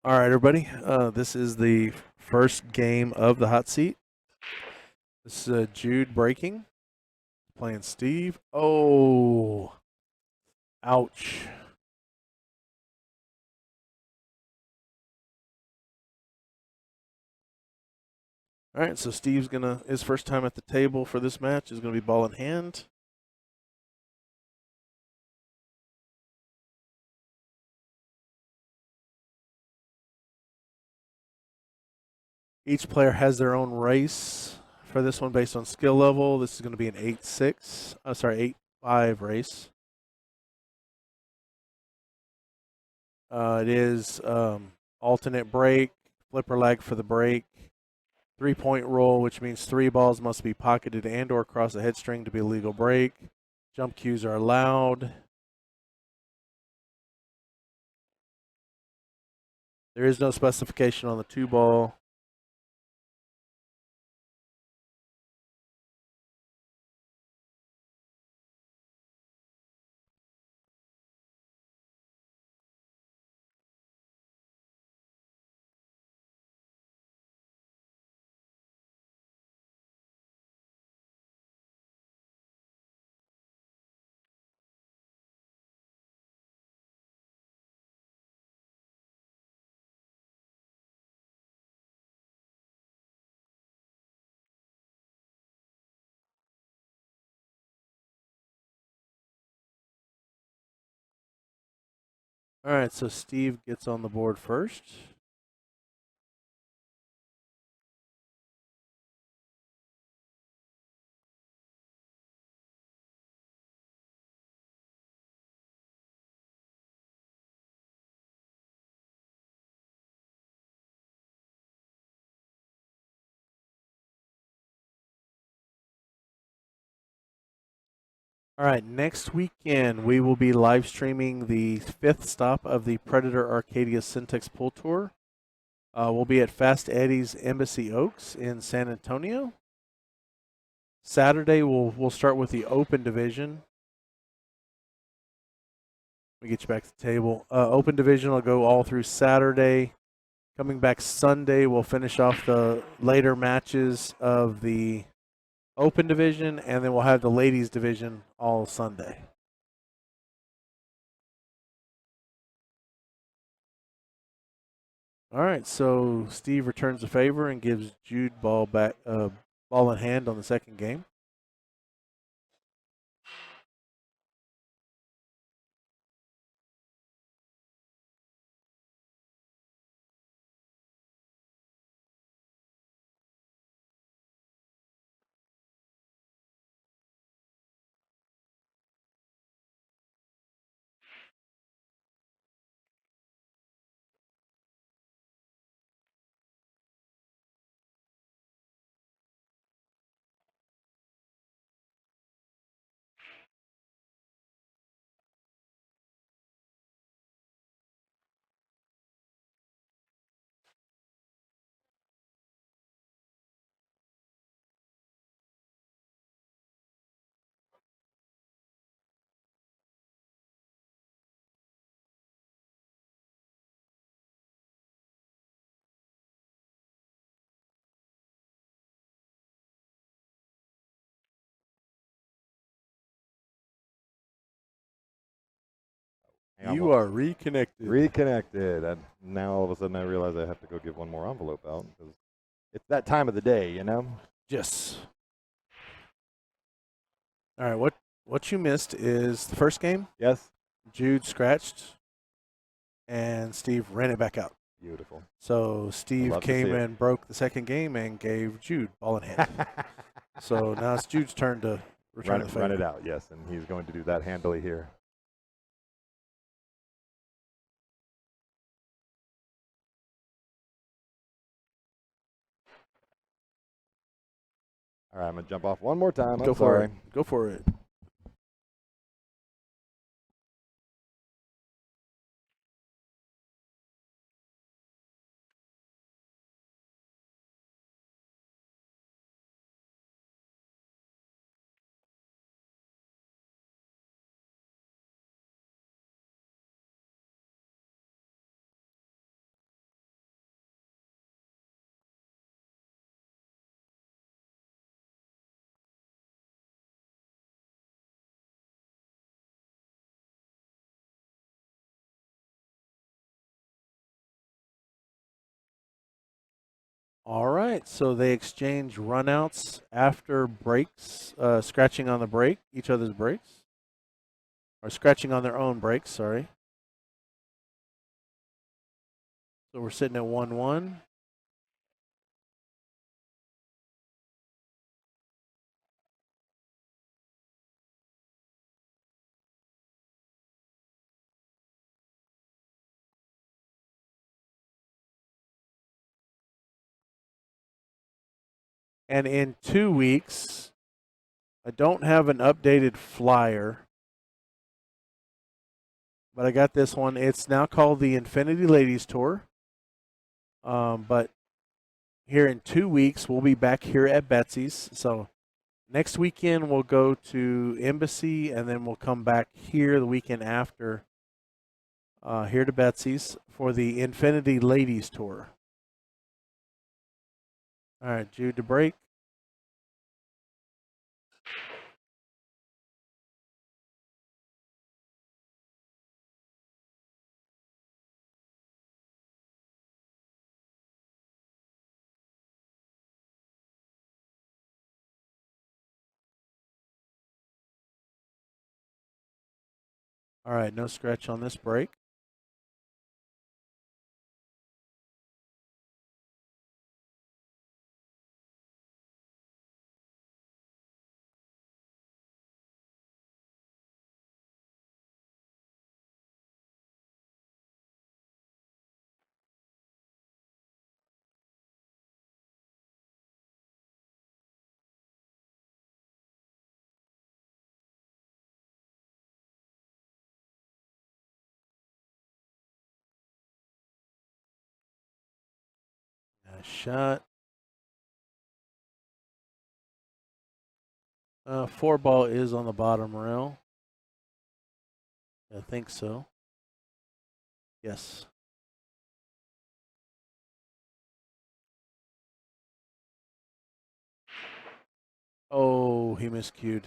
All right, everybody. This is the first game of the hot seat. This is Jude breaking, playing Steve. Oh, ouch. All right, so Steve's his first time at the table for this match is gonna be ball in hand. Each player has their own race for this one based on skill level. This is going to be an 8-6. Sorry, 8-5 race. It is alternate break, flipper lag for the break, 3-point rule, which means 3 balls must be pocketed and or across the head string to be a legal break. Jump cues are allowed. There is no specification on the 2-ball. All right, so Steve gets on the board first. All right, next weekend we will be live streaming the 5th stop of the Predator Arcadia Syntex Pool Tour. We'll be at Fast Eddie's Embassy Oaks in San Antonio. Saturday we'll start with the Open Division. Let me get you back to the table. Open Division will go all through Saturday. Coming back Sunday, we'll finish off the later matches of the Open Division, and then we'll have the Ladies Division all Sunday. All right, so Steve returns the favor and gives Jude ball in hand on the second game. You are reconnected. Reconnected. And now all of a sudden I realize I have to go give one more envelope out because it's that time of the day, you know? Yes. All right, what you missed is the first game. Yes. Jude scratched, and Steve ran it back out. Beautiful. So Steve came and broke the second game and gave Jude ball in hand. So now it's Jude's turn to return the favor. Run it out, yes, and he's going to do that handily here. All right, I'm going to jump off one more time. Go for it. Go for it. All right, so they exchange runouts after breaks, scratching on the break, each other's breaks, or scratching on their own breaks, sorry. So we're sitting at 1-1. And in 2 weeks, I don't have an updated flyer, but I got this one. It's now called the Infinity Ladies Tour. But here in 2 weeks, we'll be back here at Betsy's. So next weekend, we'll go to Embassy, and then we'll come back here the weekend after, here to Betsy's for the Infinity Ladies Tour. All right, Jude to break. All right, no scratch on this break. Nice shot. 4 ball is on the bottom rail. I think so. Yes. Oh, he miscued.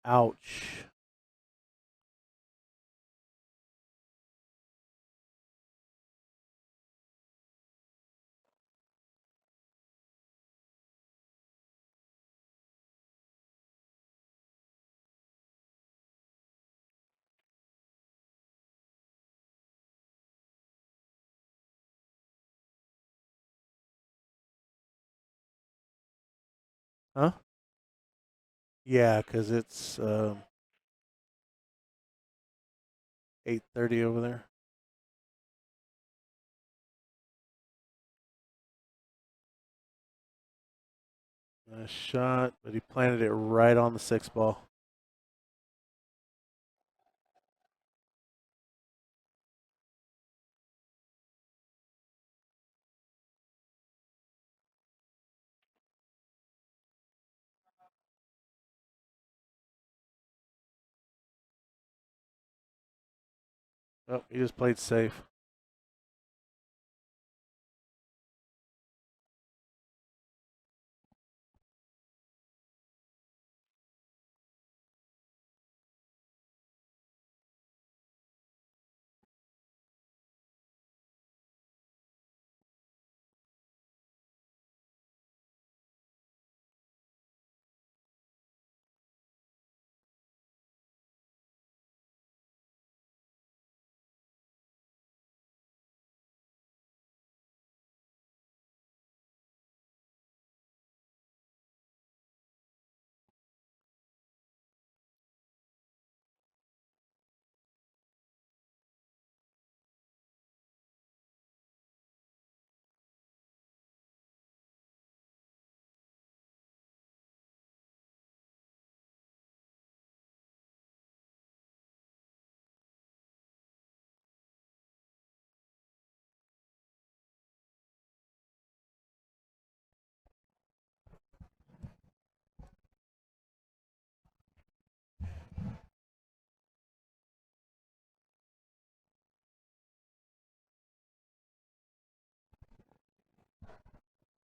Ouch. Huh? Yeah, because it's 8:30 over there. Nice shot, but he planted it right on the 6 ball. Oh, he just played safe.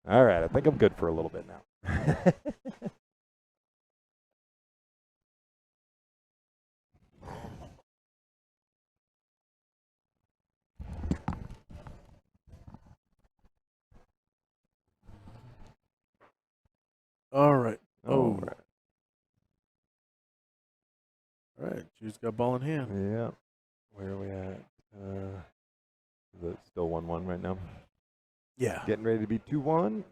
All right, I think I'm good for a little bit now. All right. All Oh. All right. Jude's got ball in hand. Yeah. Where are we at? Is it still 1-1 right now? Yeah. Getting ready to be 2-1.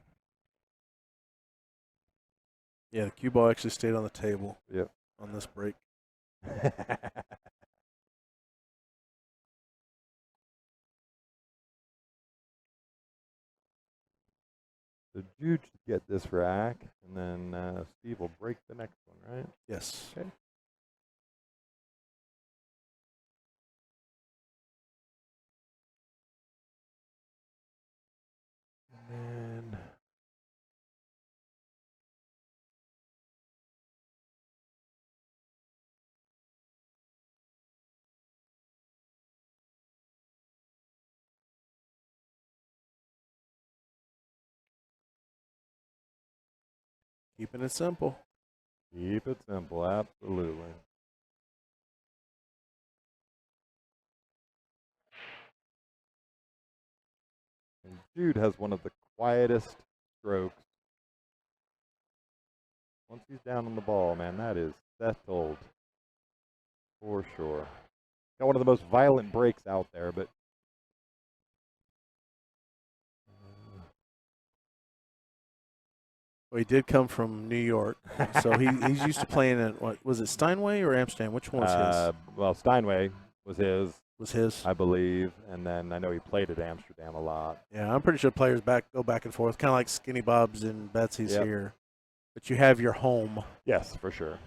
Yeah, the cue ball actually stayed on the table. Yep. On this break. So Jude should get this rack, and then Steve will break the next one, right? Yes. Okay. And then Keeping it simple. keep it simple, absolutely. And Jude has one of the quietest strokes. Once he's down on the ball, man, that is settled for sure. Got one of the most violent breaks out there, but Well, he did come from New York, so he's used to playing at what was it, Steinway or Amsterdam? Which one was his? well, Steinway was his, Was his? I believe, and then I know he played at Amsterdam a lot. Yeah, I'm pretty sure players go back and forth, kind of like Skinny Bob's and Betsy's Yep. here. But you have your home. Yes, for sure.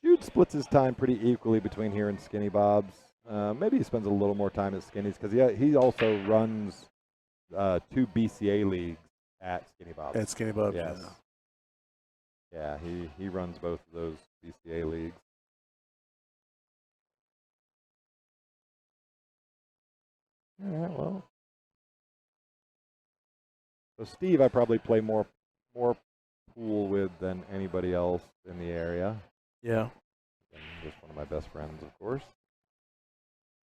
Jude splits his time pretty equally between here and Skinny Bob's. Maybe he spends a little more time at Skinny's because he also runs 2 BCA leagues at Skinny Bob's. At Skinny Bob's, Yes. yeah. Yeah, he runs both of those BCA leagues. All right, well. So Steve, I probably play more pool with than anybody else in the area. Yeah. And just one of my best friends, of course.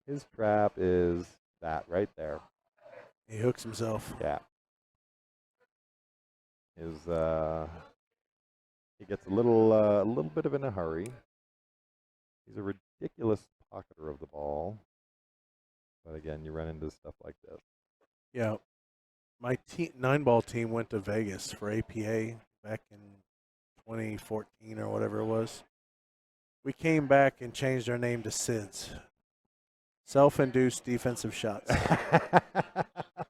His trap is that right there. He hooks himself. Yeah. He gets a little bit of in a hurry. He's a ridiculous pocketer of the ball. But again, you run into stuff like this. Yeah. My 9-ball team went to Vegas for APA back in 2014 or whatever it was. We came back and changed our name to SIDS. Self-induced defensive shots.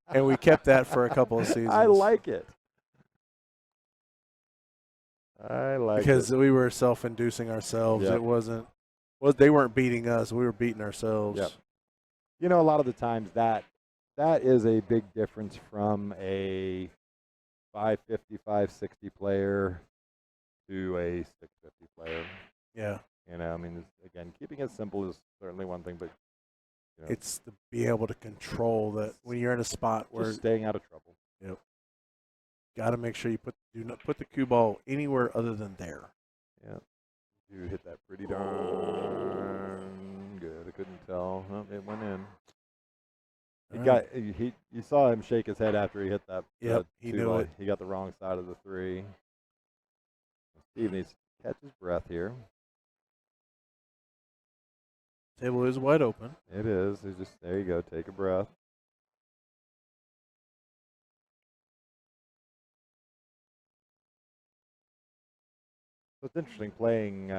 And we kept that for a couple of seasons. I like it. Because we were self-inducing ourselves. Yep. It wasn't. Well, they weren't beating us. We were beating ourselves. Yep. You know, a lot of the times that is a big difference from a 550, 560 player to a 650 player. Yeah. You know, I mean, again, keeping it simple is certainly one thing, but you know, it's to be able to control that when you're in a spot where just staying out of trouble. Yep. Got to make sure you do not put the cue ball anywhere other than there. Yeah. You hit that pretty darn good. I couldn't tell. Oh, it went in. You saw him shake his head after he hit that. Yep, he knew it. He got the wrong side of the 3. Steve needs to catch his breath here. Table is wide open. It is. It's just there you go. Take a breath. So it's interesting playing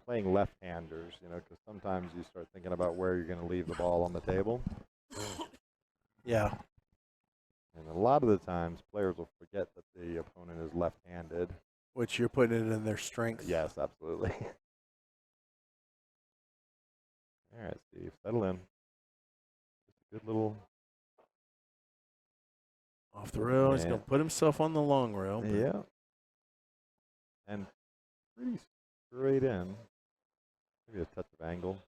left-handers, you know, because sometimes you start thinking about where you're going to leave the ball on the table. Yeah. And a lot of the times, players will forget that the opponent is left-handed. Which you're putting it in their strength. Yes, absolutely. All right, Steve, settle in. Just a good little. Off the rail. Yeah. He's going to put himself on the long rail. Yeah. And pretty straight in. Maybe a touch of angle.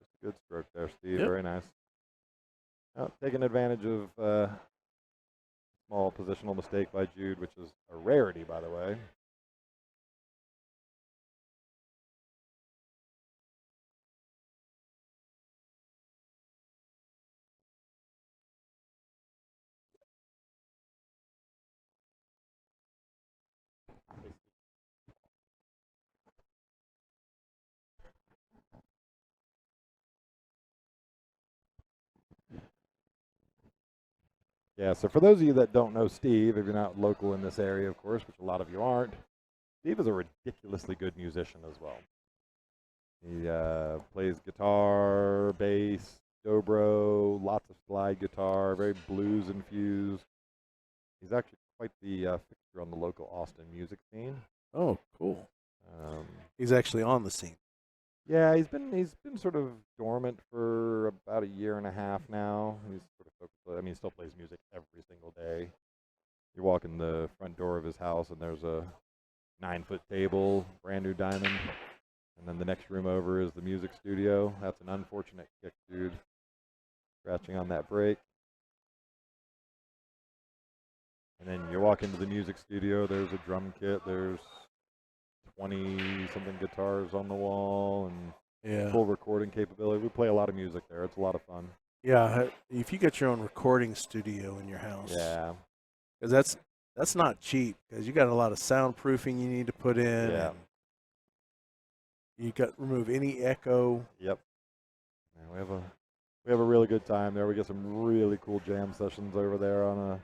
Just a good stroke there, Steve. Yep. Very nice. Now, taking advantage of small positional mistake by Jude, which is a rarity, by the way. Yeah, so for those of you that don't know Steve, if you're not local in this area, of course, which a lot of you aren't, Steve is a ridiculously good musician as well. He plays guitar, bass, dobro, lots of slide guitar, very blues infused. He's actually quite the fixture on the local Austin music scene. Oh, cool. Um, He's actually on the scene. yeah, he's been sort of dormant for about a year and a half now. He's sort of focused. I mean, he still plays music every single day. You walk in the front door of his house, and there's a 9-foot table, brand new diamond. And then the next room over is the music studio. That's an unfortunate kick, dude. Scratching on that brake. And then you walk into the music studio, there's a drum kit, there's 20-something guitars on the wall, and full recording capability. We play a lot of music there. It's a lot of fun. Yeah, if you get your own recording studio in your house. Yeah. Because that's not cheap, because you got a lot of soundproofing you need to put in. Yeah. You got to remove any echo. Yep. Yeah, we have a really good time there. We get some really cool jam sessions over there on a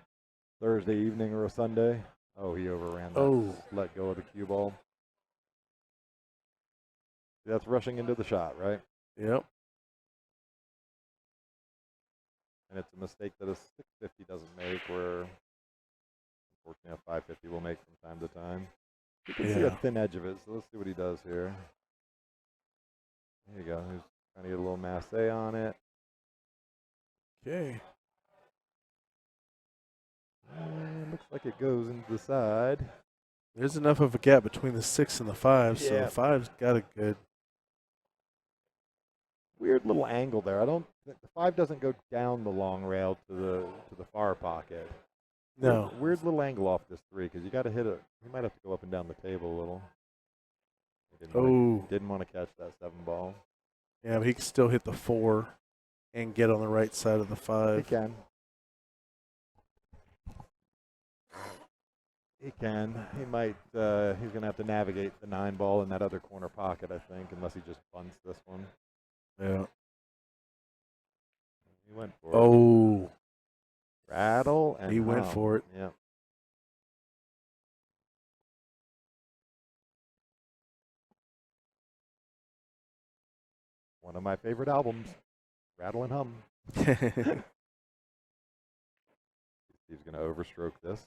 Thursday evening or a Sunday. Oh, he overran that. Oh. Let go of the cue ball. That's rushing into the shot, right? Yep. And it's a mistake that a 650 doesn't make, where unfortunately a 550 will make from time to time. You can see a thin edge of it, so let's see what he does here. There you go. He's trying to get a little masse on it. Okay. And looks like it goes into the side. There's enough of a gap between the 6 and the 5, so the 5's got a good. Weird little angle there. I don't. The 5 doesn't go down the long rail to the far pocket. No. Weird little angle off this 3, because you got to hit it. You might have to go up and down the table a little. Didn't want to catch that 7 ball. Yeah, but he can still hit the 4 and get on the right side of the 5. He can. He can. He might. He's going to have to navigate the 9 ball in that other corner pocket, I think, unless he just bunts this one. Yeah. He went for it. Oh. Rattle and he went for it. Yeah. One of my favorite albums, Rattle and Hum. He's going to overstroke this.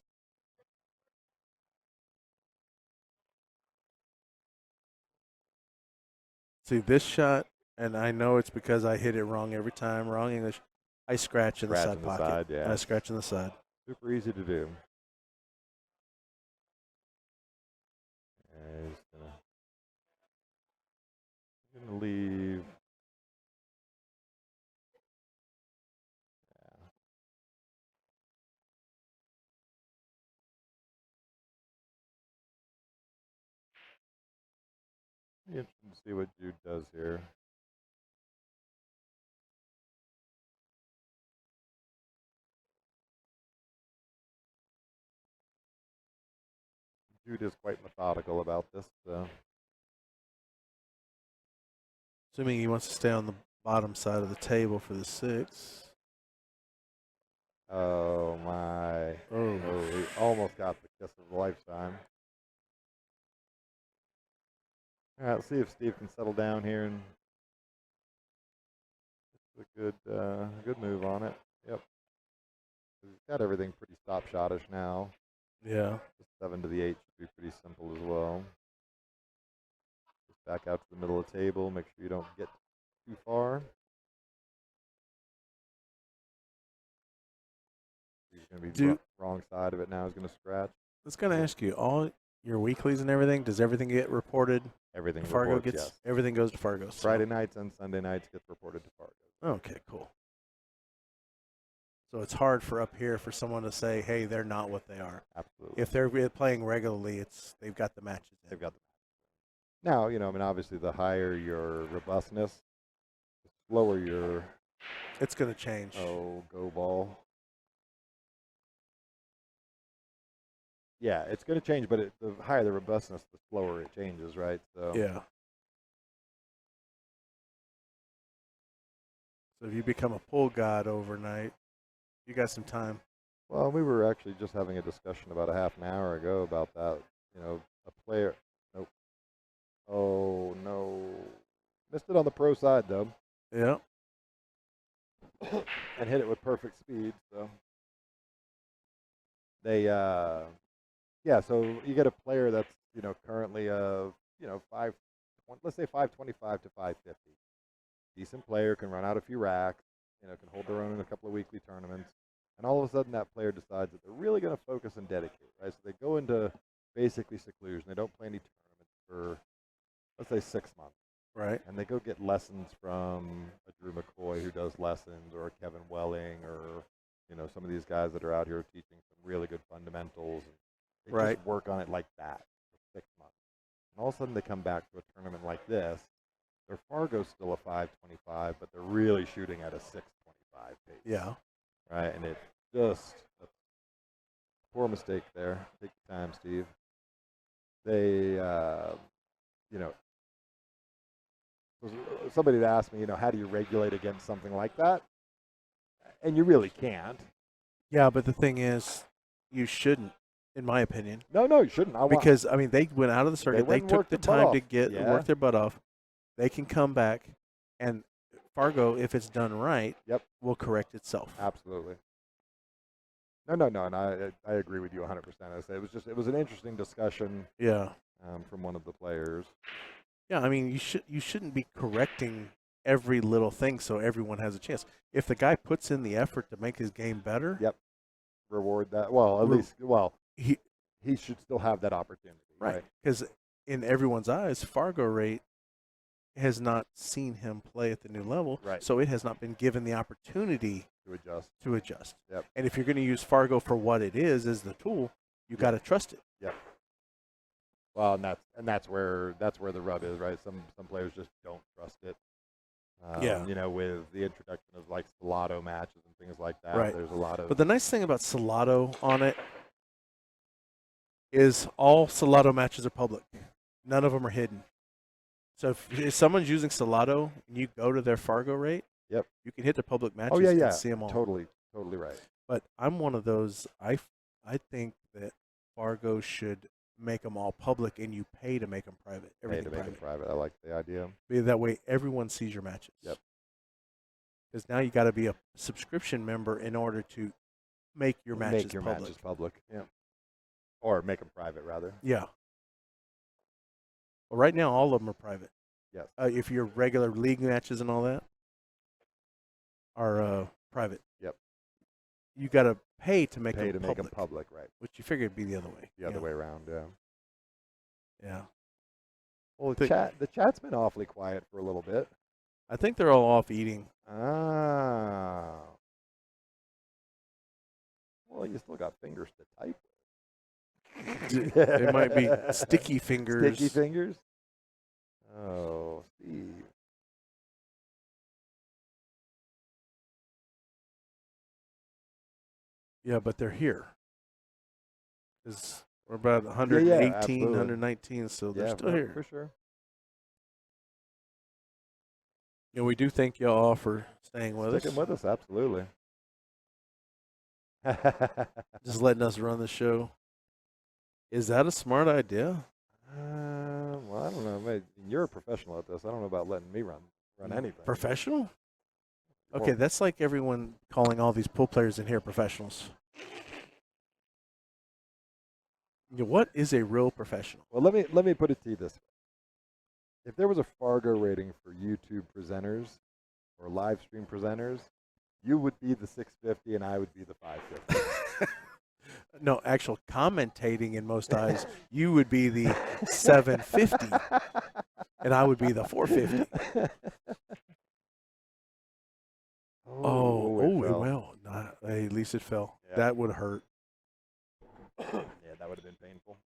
See, this shot, and I know it's because I hit it wrong every time, wrong English. I scratch in the side pocket. Yeah. And I scratch in the side. Super easy to do. He's gonna leave. Yeah. Interesting to see what Jude does here. Jude is quite methodical about this. So. Assuming he wants to stay on the bottom side of the table for the 6. Oh, my. Oh, he almost got the kiss of a lifetime. All right, let's see if Steve can settle down here and it's a good move on it. Yep. He's got everything pretty stop shottish now. Yeah. The 7 to the 8 should be pretty simple as well. Just back out to the middle of the table. Make sure you don't get too far. He's going to be wrong side of it now. He's going to scratch. I was going to ask you, all your weeklies and everything, does everything get reported? Everything Fargo reports, gets yes. Everything goes to Fargo. So. Friday nights and Sunday nights gets reported to Fargo. Okay, cool. So it's hard for up here for someone to say, hey, they're not what they are. Absolutely. If they're playing regularly, they've got the matches in. They've got the matches. Now, I mean, obviously the higher your robustness, the slower your... It's going to change. Oh, go ball. Yeah, it's going to change, but the higher the robustness, the slower it changes, right? So yeah. So if you become a pull god overnight, you got some time. Well, we were actually just having a discussion about a half an hour ago about that. A player. Nope. Oh no, missed it on the pro side though, Yeah. and hit it with perfect speed. So they, yeah. So you get a player that's currently five, let's say 525 to 550. Decent player, can run out a few racks. Can hold their own in a couple of weekly tournaments. And all of a sudden, that player decides that they're really going to focus and dedicate, right? So they go into basically seclusion. They don't play any tournaments for, let's say, 6 months. Right. And they go get lessons from a Drew McCoy who does lessons, or a Kevin Welling, or some of these guys that are out here teaching some really good fundamentals. And they Right. just work on it like that for 6 months. And all of a sudden, they come back to a tournament like this. Their Fargo's still a 525, but they're really shooting at a 625 pace. Yeah. Right, and it just a poor mistake there. Take your time, Steve. They, somebody had asked me, how do you regulate against something like that? And you really can't. Yeah, but the thing is, you shouldn't, in my opinion. No, you shouldn't. Because I mean, they went out of the circuit. They went and took worked the their butt time to off. work their butt off. They can come back, and Fargo, if it's done right, will correct itself. Absolutely. No, and I agree with you 100%. I say it was an interesting discussion. Yeah. From one of the players. Yeah, I mean, you shouldn't be correcting every little thing so everyone has a chance. If the guy puts in the effort to make his game better, reward that. Well, at least, he should still have that opportunity. Right. Because in everyone's eyes, Fargo rate has not seen him play at the new level, right? So it has not been given the opportunity to adjust. Yep. And if you're going to use Fargo for what it is as the tool, you got to trust it. Yep. Well, and that's where the rub is, right? Some players just don't trust it. With the introduction of like Salado matches and things like that, right. There's a lot of. But the nice thing about Salado on it is all Salado matches are public. None of them are hidden. So if someone's using Salado and you go to their Fargo rate, you can hit the public matches and see them all. Totally right. But I'm one of those. I think that Fargo should make them all public, and you pay to make them private. Everything make them private. I like the idea. That way, everyone sees your matches. Yep. Because now you got to be a subscription member in order to make your matches public. Matches public. Yeah. Or make them private, rather. Yeah. Well, right now, all of them are private. Yes. If your regular league matches and all that are private. Yep. You got to pay to make them public. Make them public, right? Which you figured would be the other way. The other way around, yeah. Yeah. Well, the chat's been awfully quiet for a little bit. I think they're all off eating. Ah. Well, you still got fingers to type with. It might be sticky fingers. Sticky fingers? Oh, Steve. Yeah, but they're here. We're about 118, 119, so they're still here. For sure. We do thank y'all all for staying with us. Sticking with us, absolutely. Just letting us run the show. Is that a smart idea? Well, I don't know. Mate, you're a professional at this. I don't know about letting me run anything. Professional? Okay, that's like everyone calling all these pool players in here professionals. What is a real professional? Well, let me put it to you this way. If there was a Fargo rating for YouTube presenters or live stream presenters, you would be the 650 and I would be the 550. No, actual commentating in most eyes, you would be the 750 and I would be the 450. It will. At least it fell. Yeah. That would hurt. Yeah, that would have been painful.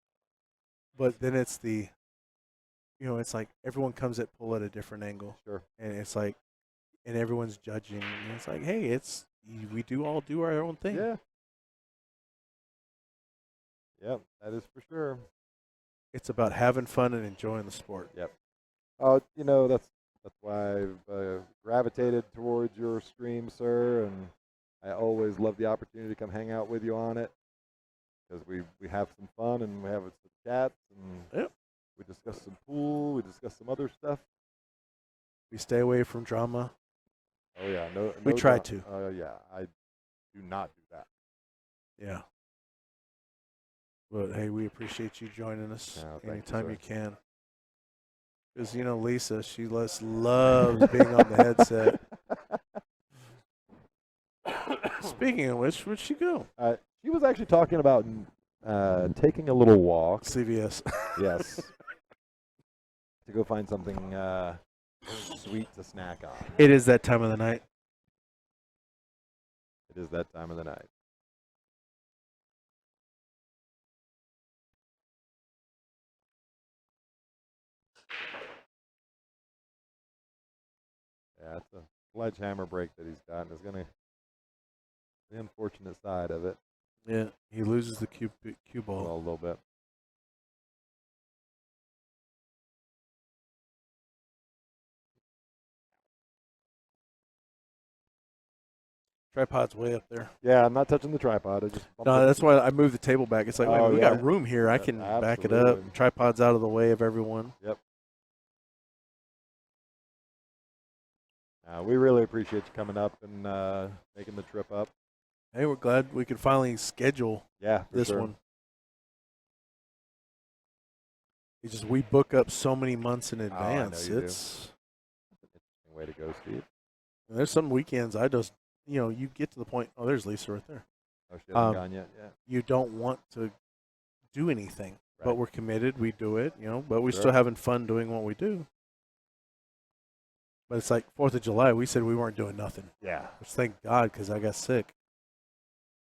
But then it's it's like everyone comes at pool at a different angle. Sure. And it's like, and everyone's judging. And it's like, hey, we all do our own thing. Yeah. Yep, that is for sure. It's about having fun and enjoying the sport. Yep. That's why I've gravitated towards your stream, sir, and I always love the opportunity to come hang out with you on it because we have some fun and we have some chats and Yep. we discuss some pool, we discuss some other stuff. We stay away from drama. Oh yeah, no. We no try dra- to. Yeah, I do not do that. Yeah. But hey, we appreciate you joining us No, thank you, anytime you sir. can. Because Lisa, she loves being on the headset. Speaking of which, where'd she go? She was actually talking about taking a little walk. CVS. Yes. To go find something sweet to snack on. It is that time of the night. It is that time of the night. Yeah, it's a sledgehammer break that he's gotten. Is gonna the unfortunate side of it. Yeah, he loses the cue ball. Well, a little bit. Tripod's way up there. Yeah, I'm not touching the tripod. I just No, that's why I moved the table back. It's like, wait a minute, we yeah. got room here. I Yeah, can back it absolutely. up. Tripod's out of the way of everyone. Yep. We really appreciate you coming up and making the trip up. Hey, we're glad we could finally schedule Yeah, for this sure. one. It's just we book up so many months in advance. you do. It's Interesting way to go, Steve. there's some weekends I just you get to the point. Oh, there's Lisa right there. Oh, she hasn't gone yet. Yeah. You don't want to do anything, but Right. we're committed. We do it, but we're Sure. still having fun doing what we do. But it's like 4th of July. We said we weren't doing nothing. Yeah. Which thank God, because I got sick.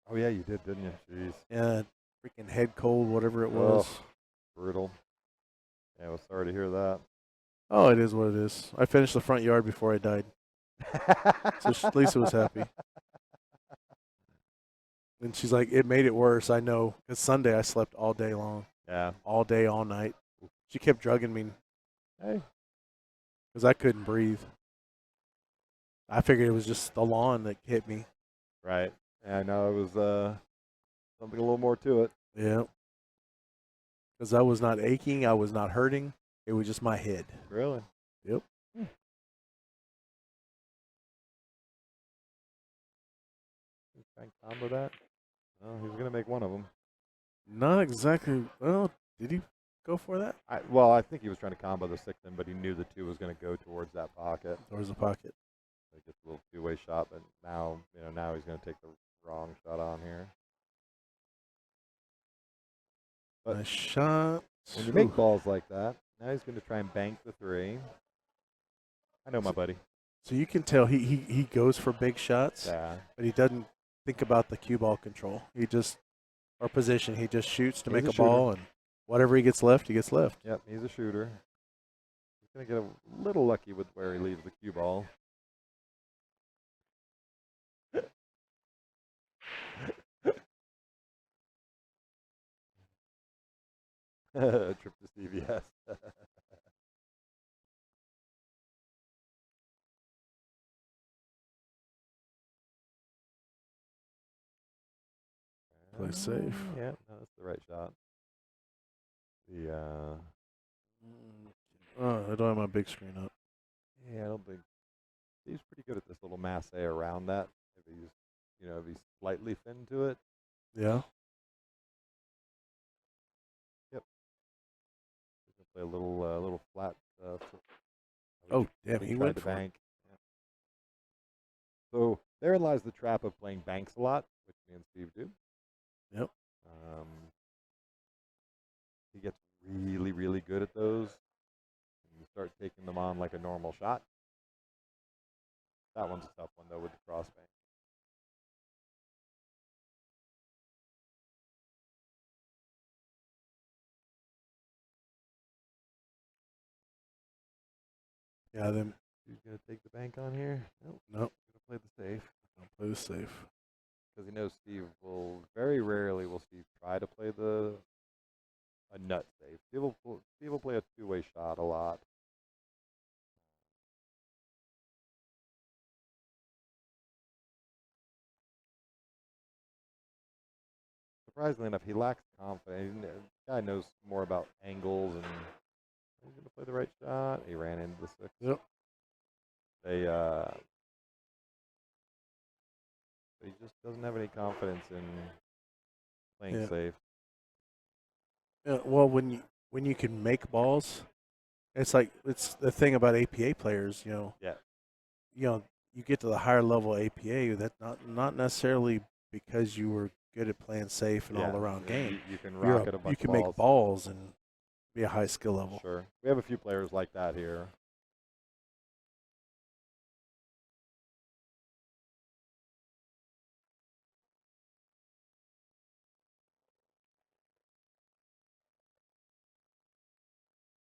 Oh yeah, you did, didn't you? Jeez. Yeah, freaking head cold, whatever it was. Brutal. Yeah, well, sorry to hear that. Oh, it is what it is. I finished the front yard before I died. So Lisa was happy. And she's like, it made it worse. I know. Because Sunday I slept all day long. Yeah. All day, all night. She kept drugging me. Hey. Because I couldn't breathe. I figured it was just the lawn that hit me. Right. Yeah, I know it was something a little more to it. Yeah. Because I was not aching. I was not hurting. It was just my head. Really? Yep. Try and combo that. Well, he was gonna make one of them. Not exactly. Well, did he go for that? I think he was trying to combo the sixth in, but he knew the two was gonna go towards that pocket. Towards the pocket. So he gets a little two-way shot, but now he's gonna take the wrong shot on here. But Nice shot. when you make balls like that, now he's gonna try and bank the three. I know my buddy. So you can tell he goes for big shots, Yeah. but he doesn't think about the cue ball control. He just, or position, he just shoots to He's make a a ball, and whatever he gets left, he gets left. Yep, he's a shooter. He's gonna get a little lucky with where he leaves the cue ball. Trip to CVS. Play safe. Yeah, no, that's the right shot. I don't have my big screen up. Yeah, I don't think he's pretty good at this little masse around that. If he's slightly thin to it. Yeah. Yep. He's gonna play a little flat. Oh, damn, he tried went to for it. bank. Yeah. So therein lies the trap of playing banks a lot, which me and Steve do. Yep. He gets really, really good at those. And you start taking them on like a normal shot. That one's a tough one, though, with the cross bank. Yeah, then. He's going to take the bank on here? Nope. Going to play the safe. I'll play the safe. Because he knows Steve will, very rarely will Steve try to play a nut safe. Steve will play a two-way shot a lot. surprisingly enough, he lacks confidence. The guy knows more about angles and he's going to play the right shot. He ran into the 6. Yep. He just doesn't have any confidence in playing Yeah. safe. Yeah, well, when you can make balls, it's like it's the thing about APA players. Yeah. You get to the higher level APA. That's not necessarily because you were good at playing safe and all around game. You can You're rocket a bunch you can of balls. make balls and be a high skill level. Sure. We have a few players like that here.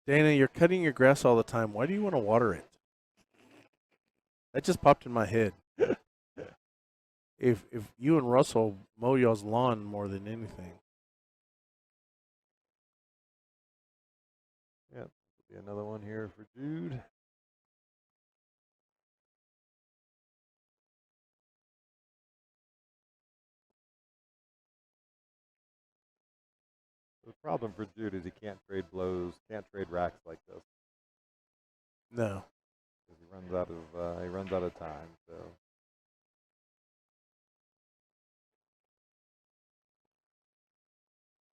Dana, you're cutting your grass all the time. Why do you want to water it? That just popped in my head. If you and Russell mow y'all's lawn more than anything. Yeah. Be another one here for Jude. The problem for Jude is he can't trade blows, can't trade racks like this. No. He runs out of time. So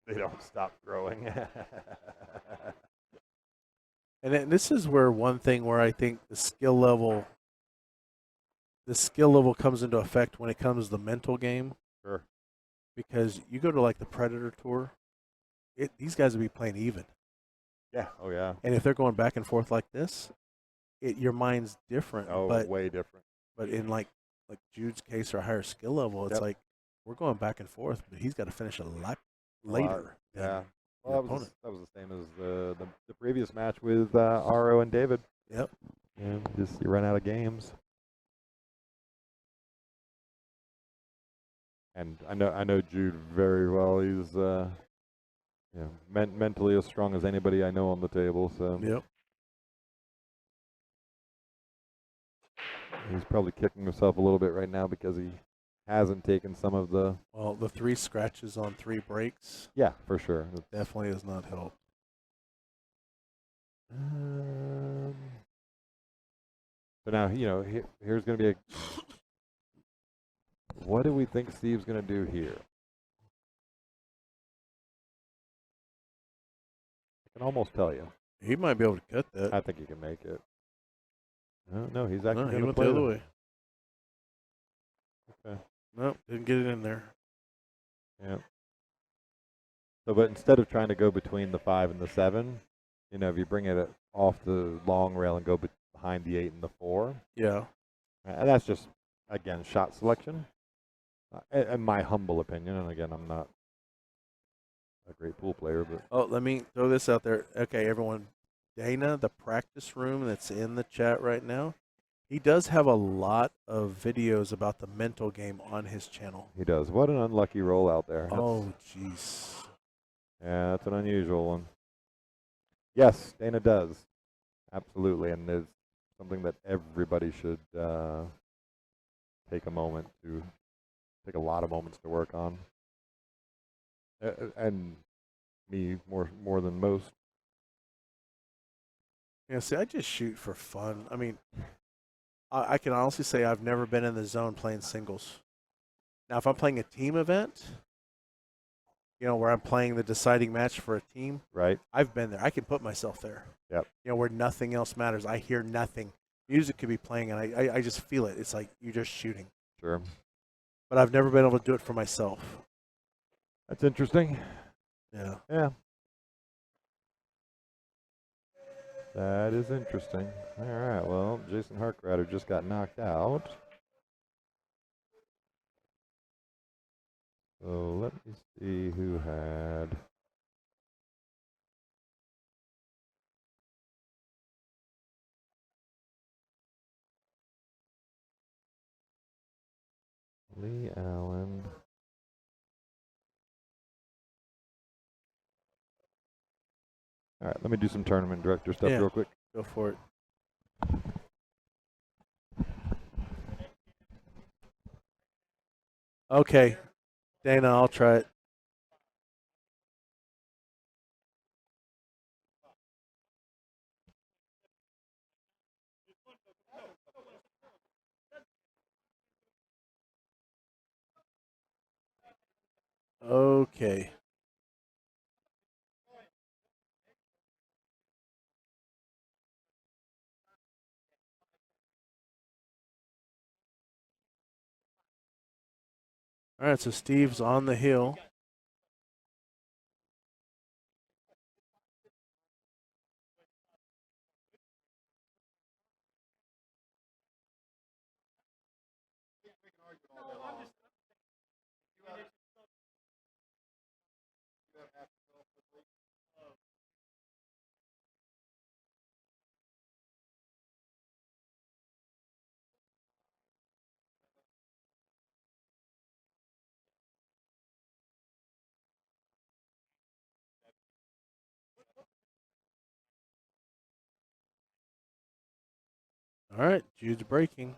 they don't stop growing. And then this is where one thing where I think the skill level comes into effect when it comes to the mental game. Sure. Because you go to like the Predator Tour, these guys will be playing even. Yeah. Oh yeah. And if they're going back and forth like this, your mind's different. Oh, but way different. But in like Jude's case or higher skill level, it's like we're going back and forth, but he's got to finish a lot later. Yeah. Well, that was the same as the previous match with RO and David. Yep. Yeah, just you run out of games. And I know Jude very well. He's mentally as strong as anybody I know on the table. So yep. He's probably kicking himself a little bit right now because he hasn't taken some of the. Well, the 3 scratches on 3 breaks. Yeah, for sure. Definitely has not helped. So now, here's going to be what do we think Steve's going to do here? I can almost tell you. He might be able to cut that. I think he can make it. No, he's actually he going to went play the other way. Okay. Nope, didn't get it in there. Yeah. So, but instead of trying to go between the 5 and the 7, if you bring it off the long rail and go behind the 8 and the 4. Yeah. And that's just, again, shot selection. In my humble opinion, and again, I'm not a great pool player, but. Oh, let me throw this out there. Okay, everyone. Dana, the practice room that's in the chat right now, he does have a lot of videos about the mental game on his channel. He does. What an unlucky roll out there. Oh, jeez. Yeah, that's an unusual one. Yes, Dana does. Absolutely. And there's something that everybody should take a lot of moments to work on. And me more than most. Yeah, see, I just shoot for fun. I mean, I can honestly say I've never been in the zone playing singles. Now, if I'm playing a team event, where I'm playing the deciding match for a team, right? I've been there. I can put myself there. Yep. Where nothing else matters. I hear nothing. Music could be playing, and I just feel it. It's like you're just shooting. Sure. But I've never been able to do it for myself. That's interesting. Yeah. Yeah. That is interesting. All right. Well, Jason Harkratter just got knocked out. So let me see who had. Lee Allen. All right, let me do some tournament director stuff real quick. Go for it. Okay, Dana, I'll try it. Okay. All right, so Steve's on the hill. All right, Jude's breaking.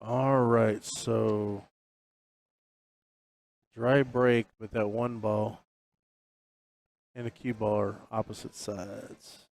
All right, so dry break with that one ball and a cue ball are opposite sides.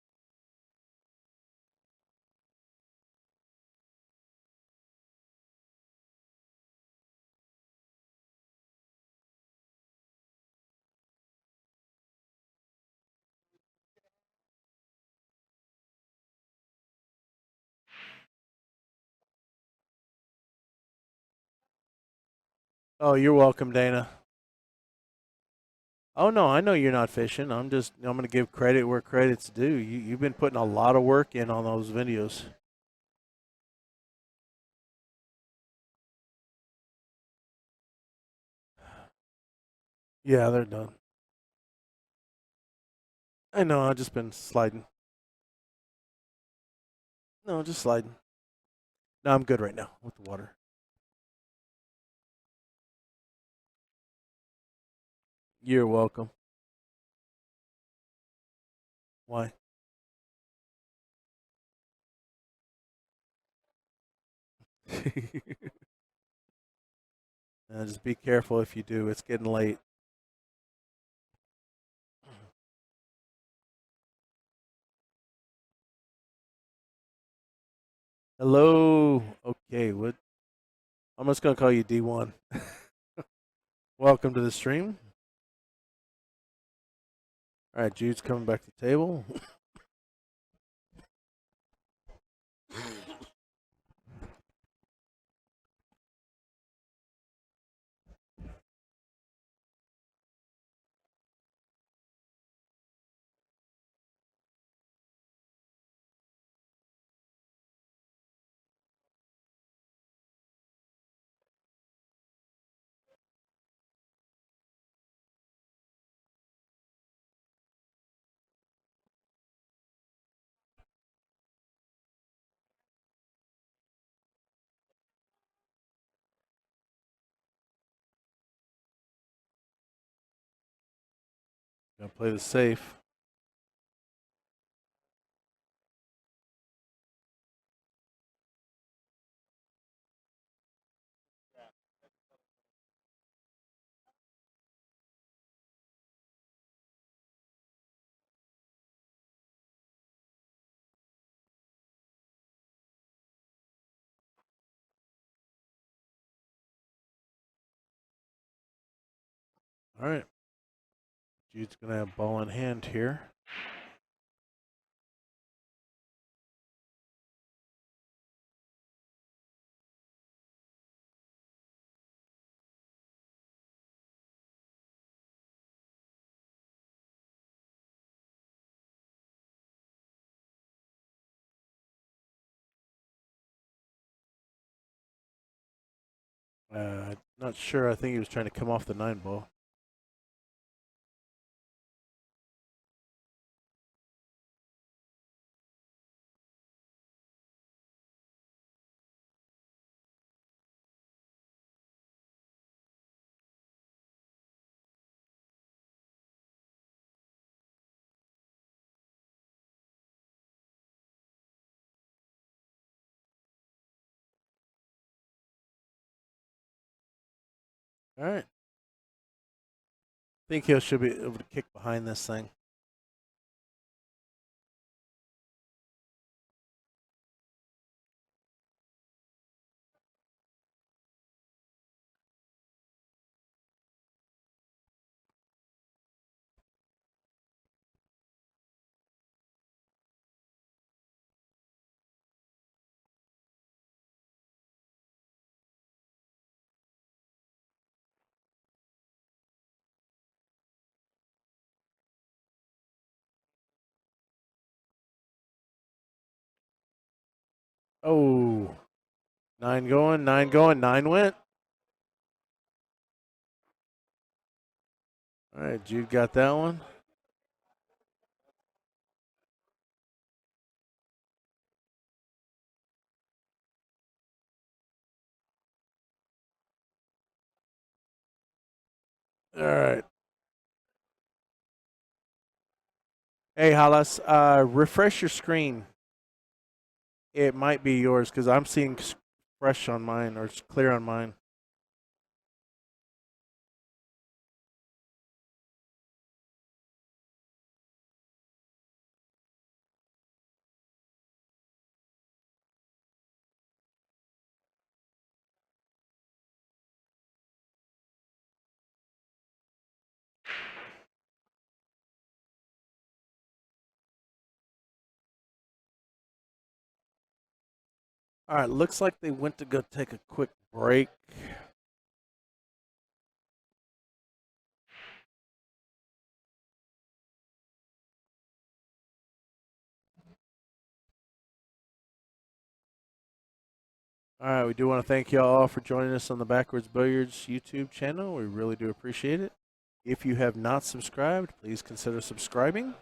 Oh, you're welcome, Dana. Oh no, I know you're not fishing. I'm gonna give credit where credit's due. You've been putting a lot of work in on those videos. Yeah, they're done. I know. I've just been sliding. No, just sliding. No, I'm good right now with the water. You're welcome. Why? Just be careful if you do. It's getting late. Hello. Okay, what? I'm just gonna call you D1. Welcome to the stream. All right, Jude's coming back to the table. Gonna play the safe. All right. Jude's gonna have ball in hand here. Not sure. I think he was trying to come off the 9 ball. All right. Think he should be able to kick behind this thing. Oh, 9 going, 9 going, 9 went. All right, Jude got that one. All right. Hey, Halas, refresh your screen. It might be yours because I'm seeing fresh on mine or it's clear on mine. All right, looks like they went to go take a quick break. All right, we do want to thank y'all all for joining us on the Backwards Billiards YouTube channel. We really do appreciate it. If you have not subscribed, please consider subscribing.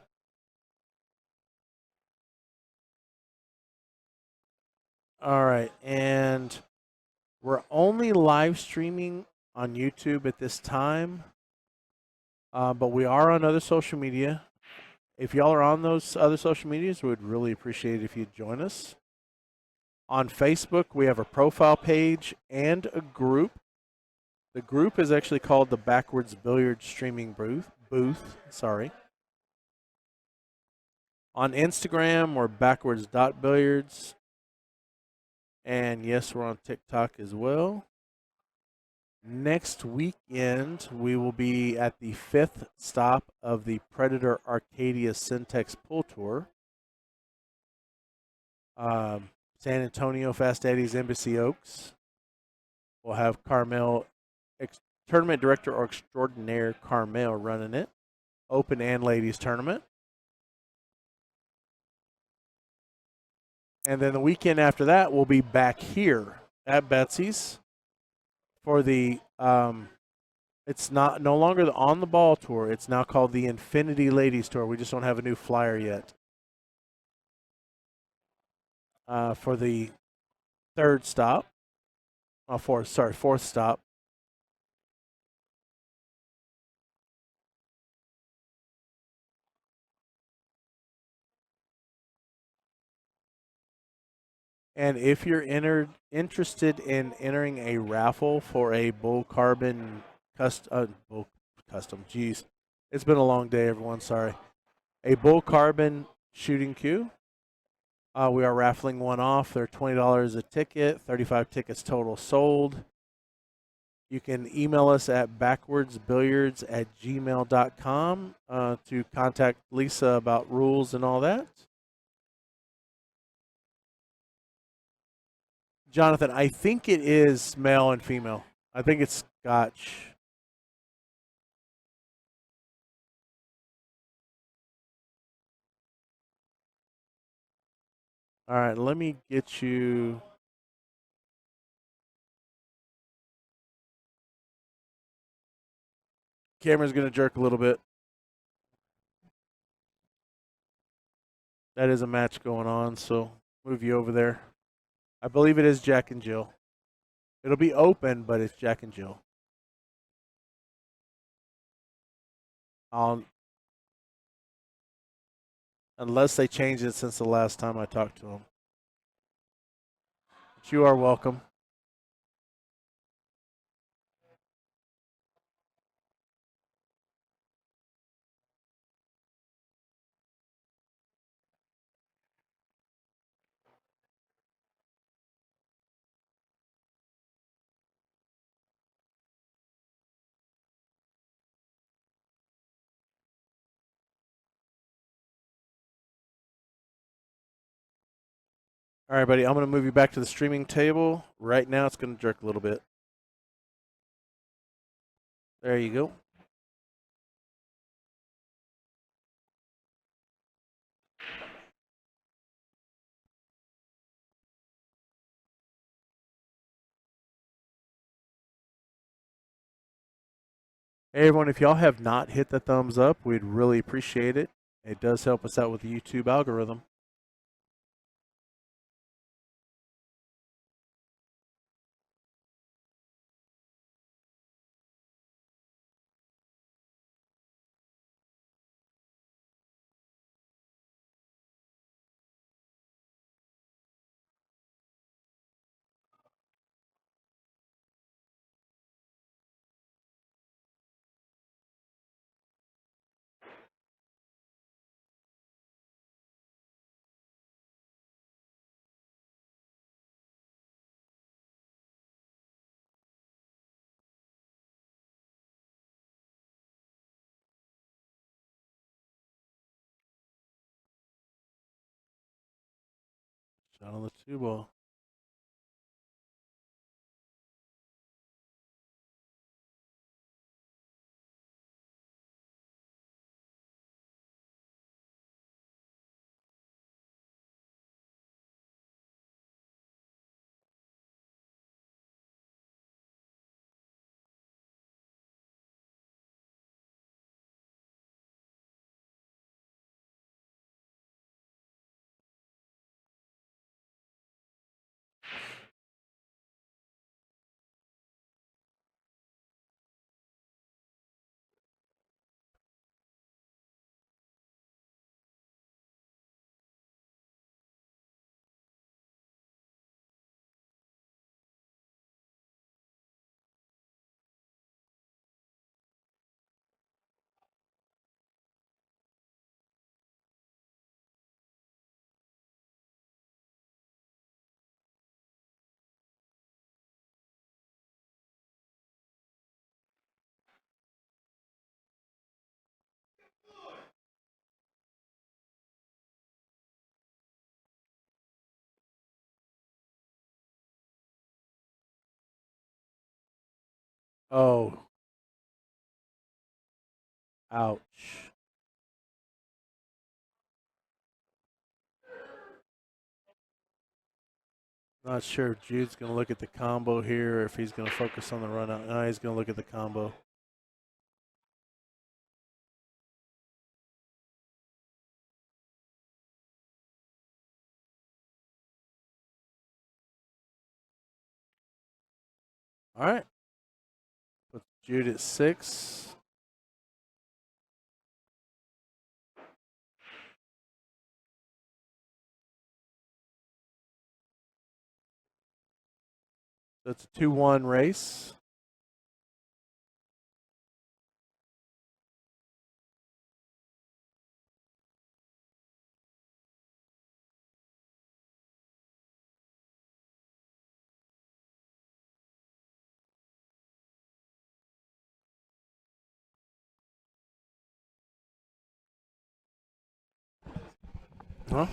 All right, and we're only live streaming on YouTube at this time, but we are on other social media. If y'all are on those other social medias, we would really appreciate it if you'd join us. On Facebook, we have a profile page and a group. The group is actually called the Backwards Billiards Streaming Booth. Sorry. On Instagram, we're backwards.billiards. And yes, we're on TikTok as well. Next weekend, we will be at the 5th stop of the Predator Arcadia Syntex Pool Tour. San Antonio Fast Eddie's Embassy Oaks. We'll have Carmel, Tournament Director Extraordinaire Carmel running it. Open and Ladies Tournament. And then the weekend after that, we'll be back here at Betsy's for the it's not no longer the On the Ball Tour. It's now called the Infinity Ladies Tour. We just don't have a new flyer yet. For the third stop. Fourth stop. And if you're interested in entering a raffle for a Bull Carbon Bull Custom, geez, it's been a long day, everyone. Sorry. A Bull Carbon shooting cue. We are raffling one off. They're $20 a ticket, 35 tickets total sold. You can email us at backwardsbilliards@gmail.com to contact Lisa about rules and all that. Jonathan, I think it is male and female. I think it's Scotch. All right, let me get you. Camera's going to jerk a little bit. That is a match going on, so move you over there. I believe it is Jack and Jill. It'll be open, but it's Jack and Jill. Unless they changed it since the last time I talked to them. But you are welcome. All right, buddy, I'm going to move you back to the streaming table. Right now, it's going to jerk a little bit. There you go. Hey everyone, if y'all have not hit the thumbs up, we'd really appreciate it. It does help us out with the YouTube algorithm. Shot on the two ball. Oh, ouch. Not sure if Jude's going to look at the combo here or if he's going to focus on the run out. No, he's going to look at the combo. All right. Put Jude at 6. So it's a 2-1 race. Huh?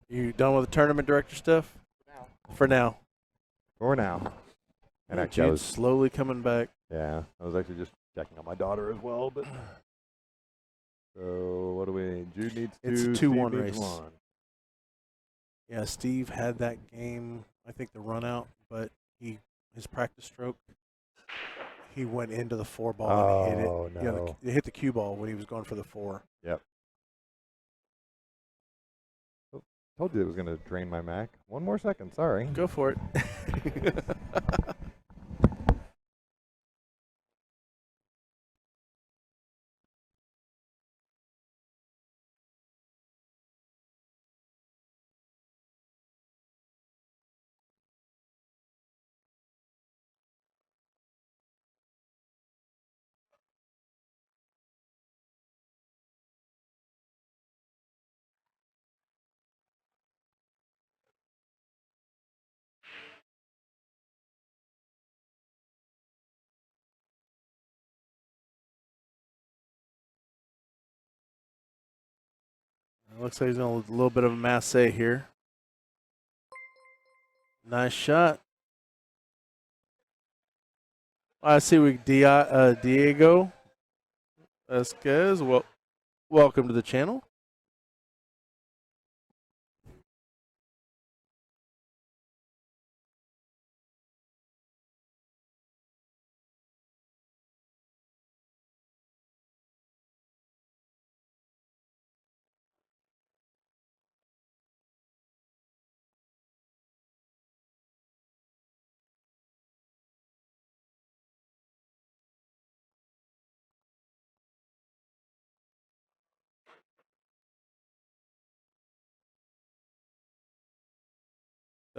You done with the tournament director stuff? For now. For now. And Yeah, actually, Jude's slowly coming back. I was actually just checking on my daughter as well. But so what do we? Jude needs 2. It's a 2-1 Steve race. needs 1. Yeah, Steve had that game, I think the run out, but his practice stroke, he went into the 4 ball and hit it. Oh no! Yeah, it hit the cue ball when he was going for the 4. Yep. Oh, told you it was going to drain my Mac. 1 more second. Sorry. Go for it. Looks like he's going a little bit of a masse here. Nice shot. I see Diego Esquez. Well, welcome to the channel.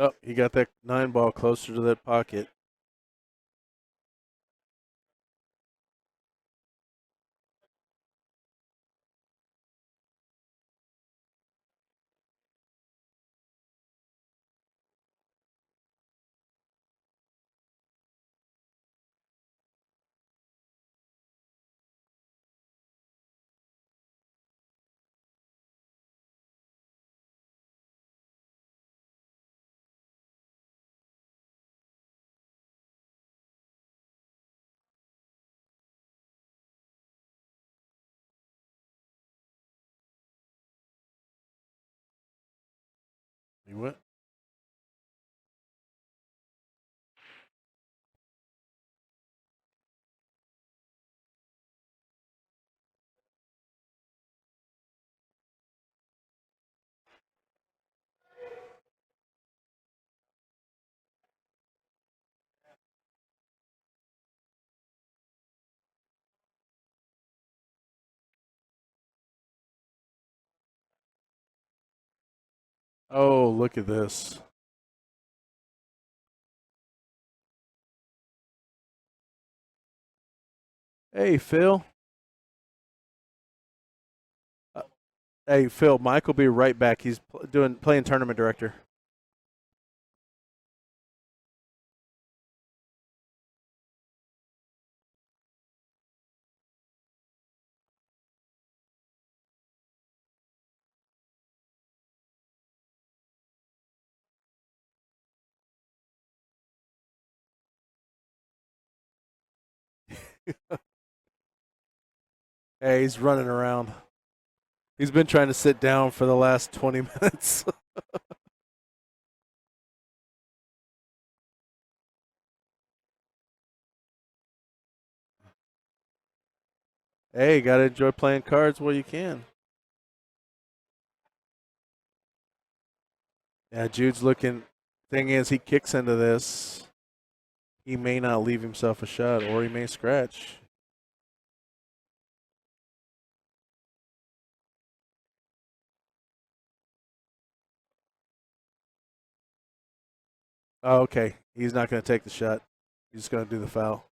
Oh, he got that 9 ball closer to that pocket. He went. Oh, look at this. Hey, Phil. Uh, hey, Phil. Mike will be right back. He's playing tournament director. Hey, he's running around. He's been trying to sit down for the last 20 minutes. Hey, gotta enjoy playing cards while you can. Yeah, Jude's looking. Thing is, he kicks into this. He may not leave himself a shot, or he may scratch. Oh, okay. He's not going to take the shot. He's just going to do the foul.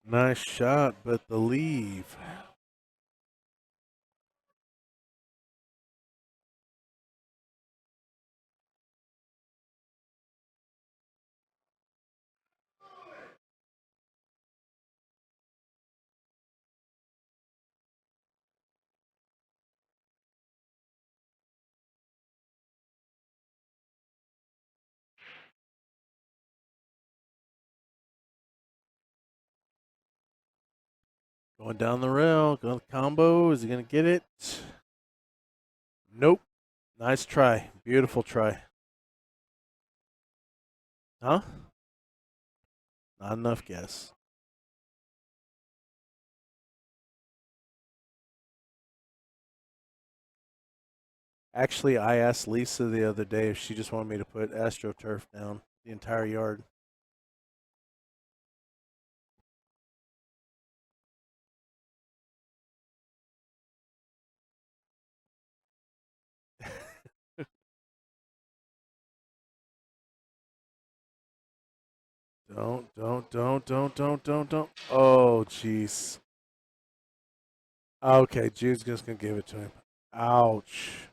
Nice shot, but the leave. Going down the rail. Going to combo. Is he going to get it? Nope. Nice try. Beautiful try. Huh? Not enough guess. Actually, I asked Lisa the other day if she just wanted me to put AstroTurf down the entire yard. Don't. Oh, jeez. Okay, Jude's just going to give it to him. Ouch.